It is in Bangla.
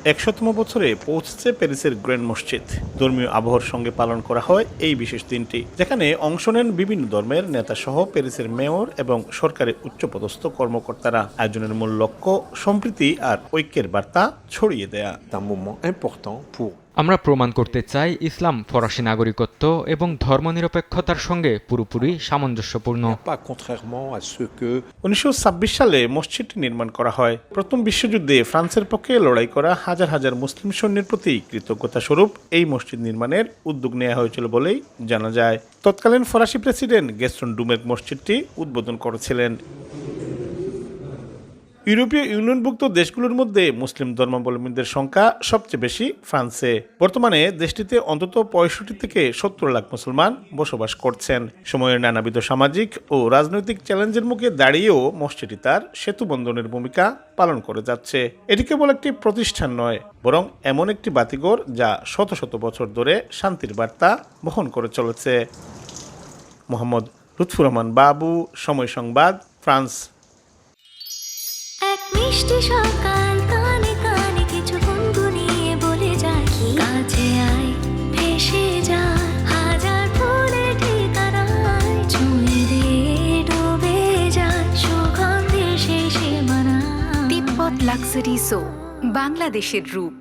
১০০তম বছরে পৌঁছেছে প্যারিসের গ্র্যান্ড মসজিদ। ধর্মীয় আবহাওয়ার সঙ্গে পালন করা হয় এই বিশেষ দিনটি, যেখানে অংশ নেন বিভিন্ন ধর্মের নেতা সহ প্যারিসের মেয়র এবং সরকারের উচ্চপদস্থ কর্মকর্তারা। আয়োজনের মূল লক্ষ্য সম্প্রীতি আর ঐক্যের বার্তা ছড়িয়ে দেয়া। আমরা প্রমাণ করতে চাই ইসলাম ফরাসি নাগরিকত্ব এবং ধর্মনিরপেক্ষতার সঙ্গে পুরোপুরি সামঞ্জস্যপূর্ণ। ১৯২৬ সালে মসজিদটি নির্মাণ করা হয়। প্রথম বিশ্বযুদ্ধে ফ্রান্সের পক্ষে লড়াই করা হাজার হাজার মুসলিম সৈন্যের প্রতি কৃতজ্ঞতা স্বরূপ এই মসজিদ নির্মাণের উদ্যোগ নেওয়া হয়েছিল বলেই জানা যায়। তৎকালীন ফরাসি প্রেসিডেন্ট গ্যাস্টন ডুমের মসজিদটি উদ্বোধন করেছিলেন। ইউরোপীয় ইউনিয়নভুক্ত দেশগুলোর মধ্যে মুসলিম ধর্মাবলম্বীদের সংখ্যা সবচেয়ে বেশি ফ্রান্সে। বর্তমানে দেশটিতে অন্তত ৬৫ থেকে ৭০ লাখ মুসলমান বসবাস করছেন। সময়ের নানাবিধ সামাজিক ও রাজনৈতিক চ্যালেঞ্জের মুখে দাঁড়িয়েও মসজিদটি তার সেতু বন্ধনের ভূমিকা পালন করে যাচ্ছে। এটি কেবল একটি প্রতিষ্ঠান নয়, বরং এমন একটি বাতিঘর যা শত শত বছর ধরে শান্তির বার্তা বহন করে চলেছে। মোহাম্মদ লুৎফুর রহমান বাবু, সময় সংবাদ, ফ্রান্স। এক মিষ্টি সকাল কানে কানে কিছু গুনগুনিয়ে বলে যায়, কাছে আয় ভেসে যায় হাজার ফুলের ঠিকানায়, ছুঁয়ে দিয়ে ডুবে যায় সুগন্ধে শেষে মানা। তিব্বত লাক্সারি সো, বাংলাদেশের রূপ।